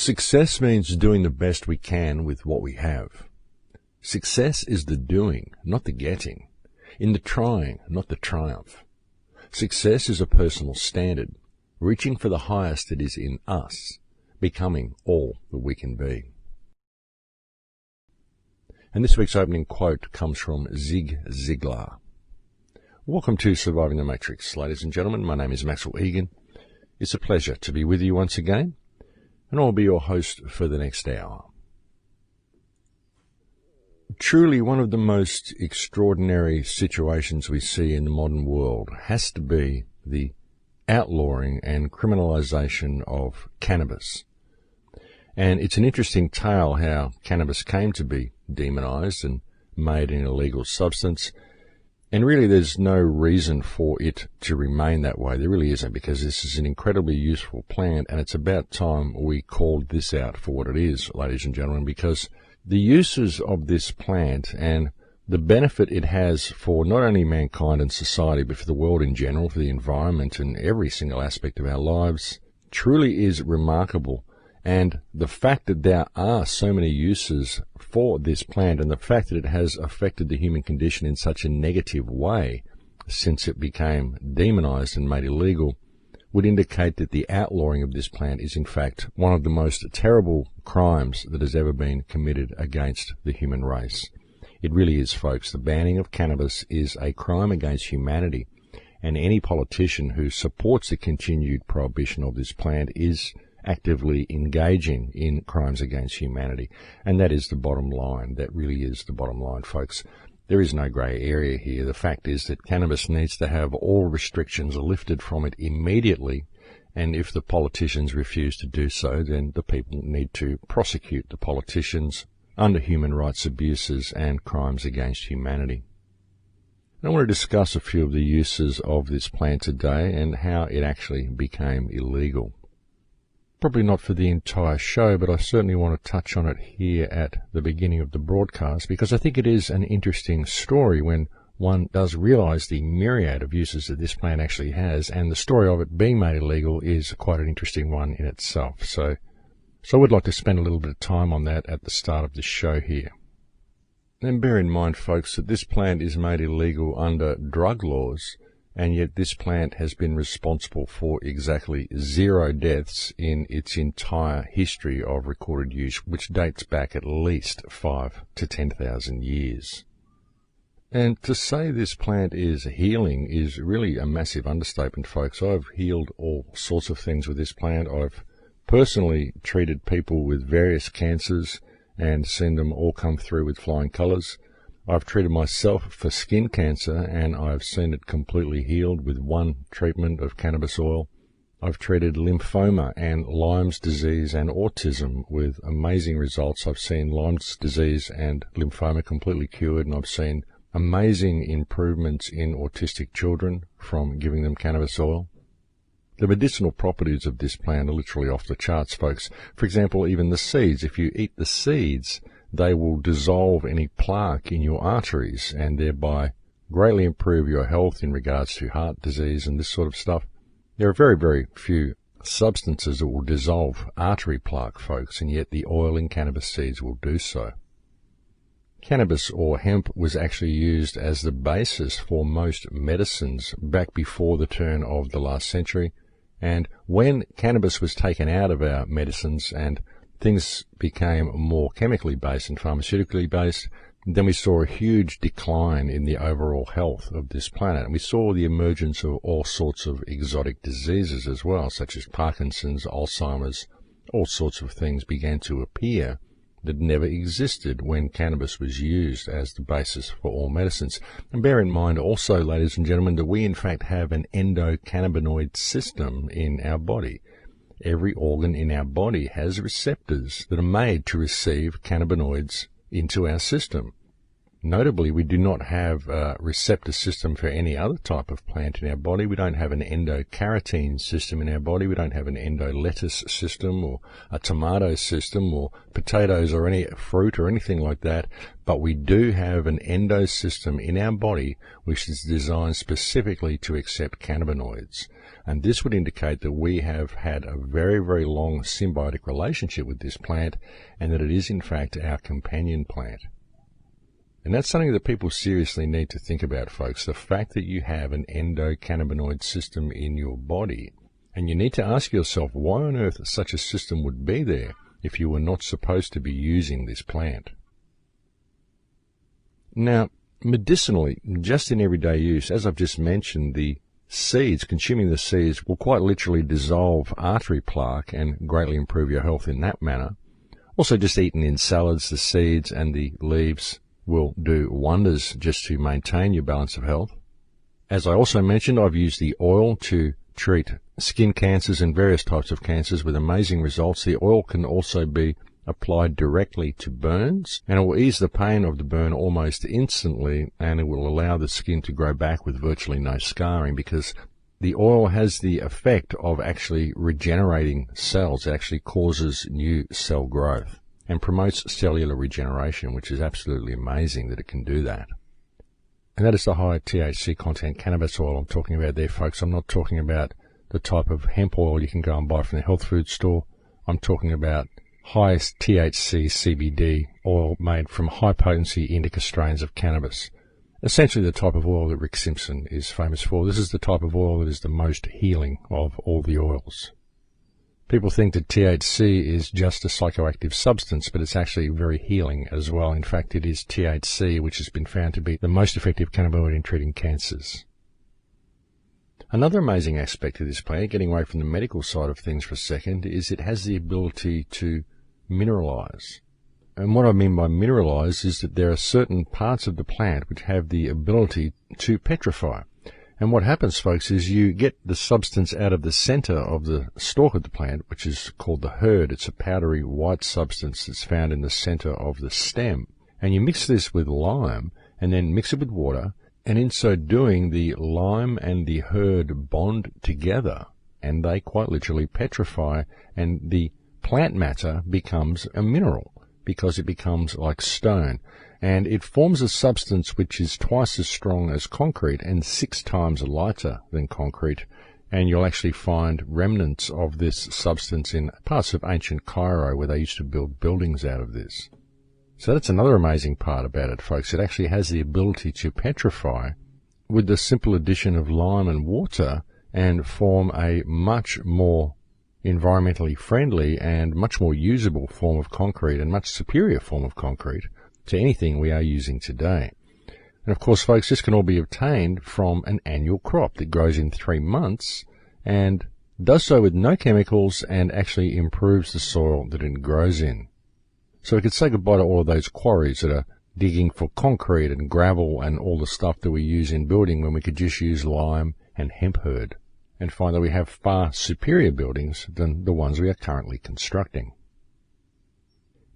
Success means doing the best we can with what we have. Success is the doing, not the getting. In the trying, not the triumph. Success is a personal standard, reaching for the highest that is in us, becoming all that we can be. And this week's opening quote comes from Zig Ziglar. Welcome to Surviving the Matrix, ladies and gentlemen. My name is Maxwell Igan. It's a pleasure to be with you once again, and I'll be your host for the next hour. Truly, one of the most extraordinary situations we see in the modern world has to be the outlawing and criminalization of cannabis. And it's an interesting tale how cannabis came to be demonized and made an illegal substance. And really, there's no reason for it to remain that way. There really isn't, because this is an incredibly useful plant, and it's about time we called this out for what it is, ladies and gentlemen, because the uses of this plant and the benefit it has for not only mankind and society, but for the world in general, for the environment and every single aspect of our lives, truly is remarkable. And the fact that there are so many uses for this plant, and the fact that it has affected the human condition in such a negative way since it became demonized and made illegal, would indicate that the outlawing of this plant is in fact one of the most terrible crimes that has ever been committed against the human race. It really is, folks. The banning of cannabis is a crime against humanity, and any politician who supports the continued prohibition of this plant is actively engaging in crimes against humanity. And that is the bottom line. That really is the bottom line, folks. There is no grey area here. The fact is that cannabis needs to have all restrictions lifted from it immediately, and if the politicians refuse to do so, then the people need to prosecute the politicians under human rights abuses and crimes against humanity. I want to discuss a few of the uses of this plant today and how it actually became illegal. Probably not for the entire show, but I certainly want to touch on it here at the beginning of the broadcast, because I think it is an interesting story when one does realize the myriad of uses that this plant actually has, and the story of it being made illegal is quite an interesting one in itself. So I would like to spend a little bit of time on that at the start of the show here. And bear in mind, folks, that this plant is made illegal under drug laws, and yet this plant has been responsible for exactly 0 deaths in its entire history of recorded use, which dates back at least 5,000 to 10,000 years. And to say this plant is healing is really a massive understatement, folks. I've healed all sorts of things with this plant. I've personally treated people with various cancers and seen them all come through with flying colours. I've treated myself for skin cancer, and I've seen it completely healed with one treatment of cannabis oil. I've treated lymphoma and Lyme's disease and autism with amazing results. I've seen Lyme's disease and lymphoma completely cured, and I've seen amazing improvements in autistic children from giving them cannabis oil. The medicinal properties of this plant are literally off the charts, folks. For example, even the seeds. If you eat the seeds, they will dissolve any plaque in your arteries and thereby greatly improve your health in regards to heart disease and this sort of stuff. There are very, very few substances that will dissolve artery plaque, folks, and yet the oil in cannabis seeds will do so. Cannabis or hemp was actually used as the basis for most medicines back before the turn of the last century. And when cannabis was taken out of our medicines and things became more chemically based and pharmaceutically based, then we saw a huge decline in the overall health of this planet. And we saw the emergence of all sorts of exotic diseases as well, such as Parkinson's, Alzheimer's. All sorts of things began to appear that never existed when cannabis was used as the basis for all medicines. And bear in mind also, ladies and gentlemen, that we in fact have an endocannabinoid system in our body. Every organ in our body has receptors that are made to receive cannabinoids into our system. Notably, we do not have a receptor system for any other type of plant in our body. We don't have an endocarotene system in our body. We don't have an endolettuce system or a tomato system or potatoes or any fruit or anything like that. But we do have an endo system in our body which is designed specifically to accept cannabinoids. And this would indicate that we have had a very, very long symbiotic relationship with this plant and that it is in fact our companion plant. And that's something that people seriously need to think about, folks, the fact that you have an endocannabinoid system in your body. And you need to ask yourself why on earth such a system would be there if you were not supposed to be using this plant. Now, medicinally, just in everyday use, as I've just mentioned, the seeds, consuming the seeds, will quite literally dissolve artery plaque and greatly improve your health in that manner. Also, just eaten in salads, the seeds and the leaves will do wonders just to maintain your balance of health. As I also mentioned, I've used the oil to treat skin cancers and various types of cancers with amazing results. The oil can also be applied directly to burns, and it will ease the pain of the burn almost instantly, and it will allow the skin to grow back with virtually no scarring, because the oil has the effect of actually regenerating cells. It actually causes new cell growth and promotes cellular regeneration, which is absolutely amazing that it can do that. And that is the high THC content cannabis oil I'm talking about there, folks. I'm not talking about the type of hemp oil you can go and buy from the health food store. I'm talking about high THC CBD oil made from high-potency indica strains of cannabis. Essentially the type of oil that Rick Simpson is famous for. This is the type of oil that is the most healing of all the oils. People think that THC is just a psychoactive substance, but it's actually very healing as well. In fact, it is THC which has been found to be the most effective cannabinoid in treating cancers. Another amazing aspect of this plant, getting away from the medical side of things for a second, is it has the ability to mineralize. And what I mean by mineralize is that there are certain parts of the plant which have the ability to petrify. And what happens, folks, is you get the substance out of the center of the stalk of the plant, which is called the hurd. It's a powdery white substance that's found in the center of the stem. And you mix this with lime and then mix it with water. And in so doing, the lime and the hurd bond together and they quite literally petrify, and the plant matter becomes a mineral because it becomes like stone. And it forms a substance which is twice as strong as concrete and 6 times lighter than concrete. And you'll actually find remnants of this substance in parts of ancient Cairo where they used to build buildings out of this. So that's another amazing part about it, folks. It actually has the ability to petrify with the simple addition of lime and water and form a much more environmentally friendly and much more usable form of concrete, and much superior form of concrete to anything we are using today. And of course, folks, this can all be obtained from an annual crop that grows in 3 months and does so with no chemicals and actually improves the soil that it grows in. So we could say goodbye to all of those quarries that are digging for concrete and gravel and all the stuff that we use in building when we could just use lime and hemp hurd, and find that we have far superior buildings than the ones we are currently constructing.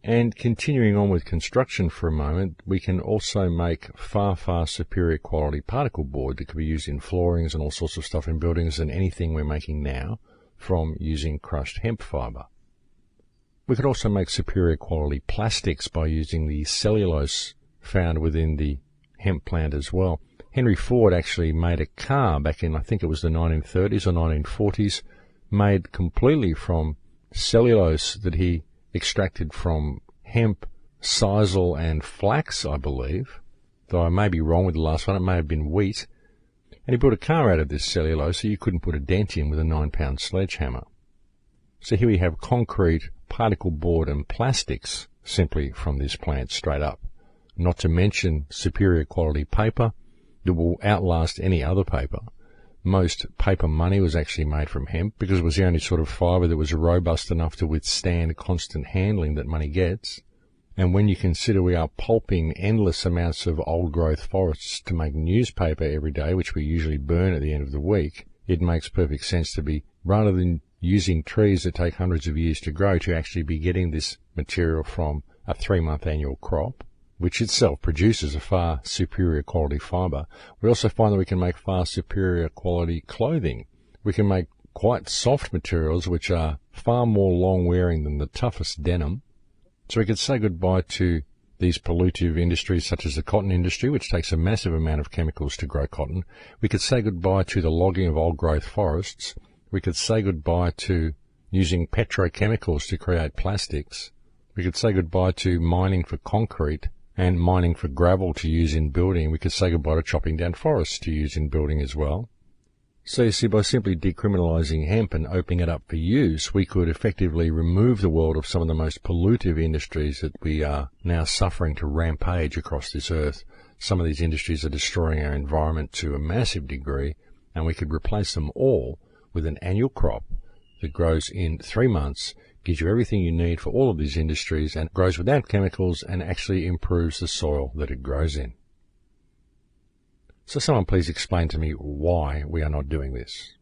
And continuing on with construction for a moment, we can also make far, far superior quality particle board that can be used in floorings and all sorts of stuff in buildings than anything we're making now from using crushed hemp fiber. We could also make superior quality plastics by using the cellulose found within the hemp plant as well. Henry Ford actually made a car back in, I think it was the 1930s or 1940s, made completely from cellulose that he extracted from hemp, sisal and flax, I believe. Though I may be wrong with the last one, it may have been wheat. And he built a car out of this cellulose so you couldn't put a dent in with a 9-pound sledgehammer. So here we have concrete, particle board and plastics simply from this plant straight up. Not to mention superior quality paper that will outlast any other paper. Most paper money was actually made from hemp because it was the only sort of fiber that was robust enough to withstand constant handling that money gets. And when you consider we are pulping endless amounts of old-growth forests to make newspaper every day, which we usually burn at the end of the week, it makes perfect sense to be, rather than using trees that take hundreds of years to grow, to actually be getting this material from a 3-month annual crop which itself produces a far superior quality fibre, we also find that we can make far superior quality clothing. We can make quite soft materials which are far more long-wearing than the toughest denim. So we could say goodbye to these pollutive industries such as the cotton industry, which takes a massive amount of chemicals to grow cotton. We could say goodbye to the logging of old-growth forests. We could say goodbye to using petrochemicals to create plastics. We could say goodbye to mining for concrete and mining for gravel to use in building. We could say goodbye to chopping down forests to use in building as well. So you see, by simply decriminalising hemp and opening it up for use, we could effectively remove the world of some of the most pollutive industries that we are now suffering to rampage across this earth. Some of these industries are destroying our environment to a massive degree, and we could replace them all with an annual crop that grows in 3 months, gives you everything you need for all of these industries, and grows without chemicals and actually improves the soil that it grows in. So someone please explain to me why we are not doing this.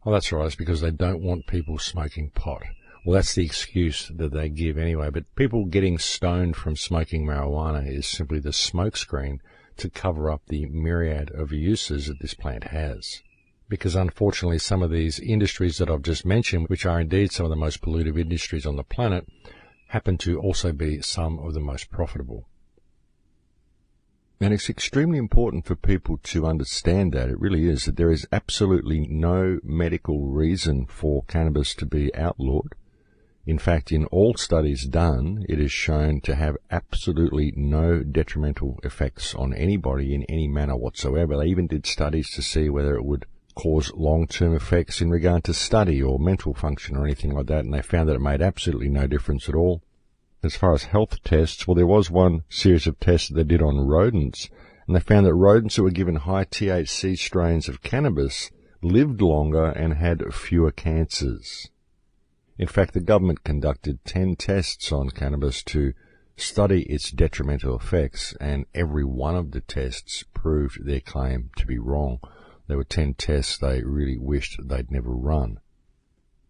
Oh, that's right, it's because they don't want people smoking pot. Well, that's the excuse that they give anyway, but people getting stoned from smoking marijuana is simply the smokescreen to cover up the myriad of uses that this plant has. Because unfortunately some of these industries that I've just mentioned, which are indeed some of the most pollutive industries on the planet, happen to also be some of the most profitable. And it's extremely important for people to understand that. It really is, that there is absolutely no medical reason for cannabis to be outlawed. In fact, in all studies done, it is shown to have absolutely no detrimental effects on anybody in any manner whatsoever. They even did studies to see whether it would cause long-term effects in regard to study or mental function or anything like that, and they found that it made absolutely no difference at all. As far as health tests, well, there was one series of tests that they did on rodents, and they found that rodents who were given high THC strains of cannabis lived longer and had fewer cancers. In fact, the government conducted 10 tests on cannabis to study its detrimental effects, and every one of the tests proved their claim to be wrong. There were 10 tests they really wished they'd never run.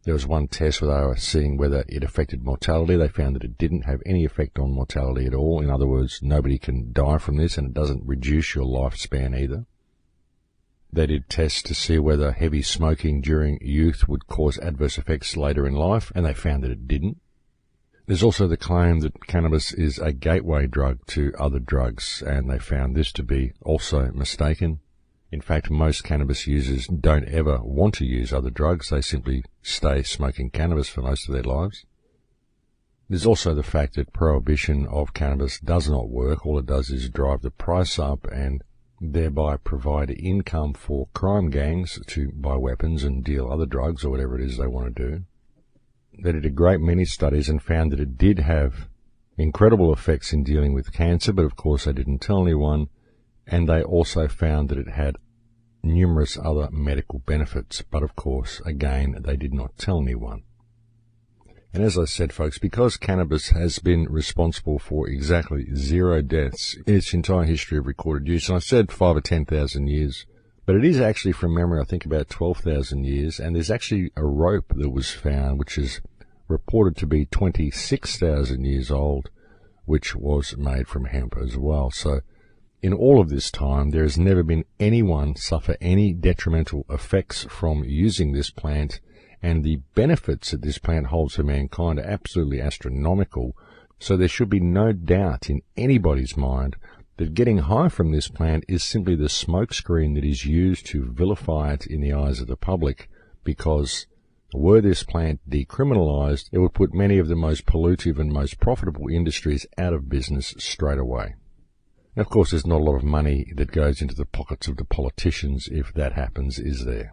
There was one test where they were seeing whether it affected mortality. They found that it didn't have any effect on mortality at all. In other words, nobody can die from this, and it doesn't reduce your lifespan either. They did tests to see whether heavy smoking during youth would cause adverse effects later in life, and they found that it didn't. There's also the claim that cannabis is a gateway drug to other drugs, and they found this to be also mistaken. In fact, most cannabis users don't ever want to use other drugs. They simply stay smoking cannabis for most of their lives. There's also the fact that prohibition of cannabis does not work. All it does is drive the price up and thereby provide income for crime gangs to buy weapons and deal other drugs or whatever it is they want to do. They did a great many studies and found that it did have incredible effects in dealing with cancer, but of course they didn't tell anyone. And they also found that it had numerous other medical benefits, but of course, again, they did not tell anyone. And as I said, folks, because cannabis has been responsible for exactly 0 deaths in its entire history of recorded use, and I said 5,000 or 10,000 years, but it is actually, from memory, I think about 12,000 years, and there's actually a rope that was found, which is reported to be 26,000 years old, which was made from hemp as well. So in all of this time, there has never been anyone suffer any detrimental effects from using this plant, and the benefits that this plant holds for mankind are absolutely astronomical. So there should be no doubt in anybody's mind that getting high from this plant is simply the smokescreen that is used to vilify it in the eyes of the public, because were this plant decriminalized, it would put many of the most pollutive and most profitable industries out of business straight away. And of course, there's not a lot of money that goes into the pockets of the politicians if that happens, is there?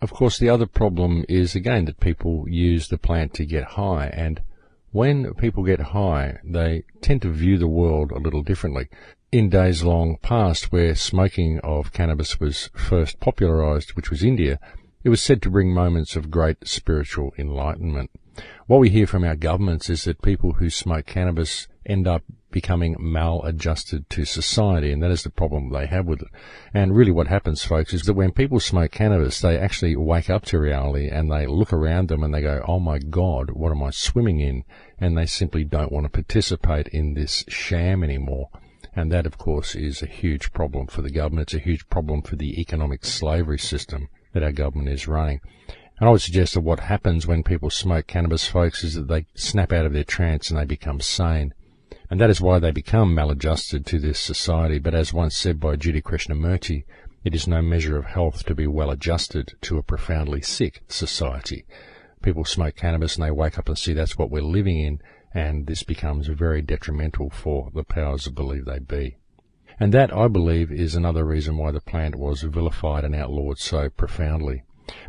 Of course, the other problem is, again, that people use the plant to get high, and when people get high, they tend to view the world a little differently. In days long past, where smoking of cannabis was first popularized, which was India, it was said to bring moments of great spiritual enlightenment. What we hear from our governments is that people who smoke cannabis end up becoming maladjusted to society, and that is the problem they have with it. And really what happens, folks, is that when people smoke cannabis, they actually wake up to reality and they look around them and they go, oh my God, what am I swimming in? And they simply don't want to participate in this sham anymore. And that, of course, is a huge problem for the government. It's a huge problem for the economic slavery system that our government is running. And I would suggest that what happens when people smoke cannabis, folks, is that they snap out of their trance and they become sane. And that is why they become maladjusted to this society. But as once said by Judy Krishnamurti, it is no measure of health to be well adjusted to a profoundly sick society. People smoke cannabis and they wake up and see that's what we're living in, and this becomes very detrimental for the powers that believe they be. And that, I believe, is another reason why the plant was vilified and outlawed so profoundly.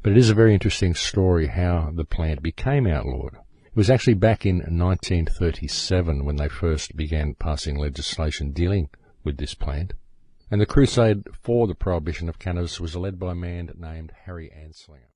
But it is a very interesting story how the plant became outlawed. It was actually back in 1937 when they first began passing legislation dealing with this plant. And the crusade for the prohibition of cannabis was led by a man named Harry Anslinger.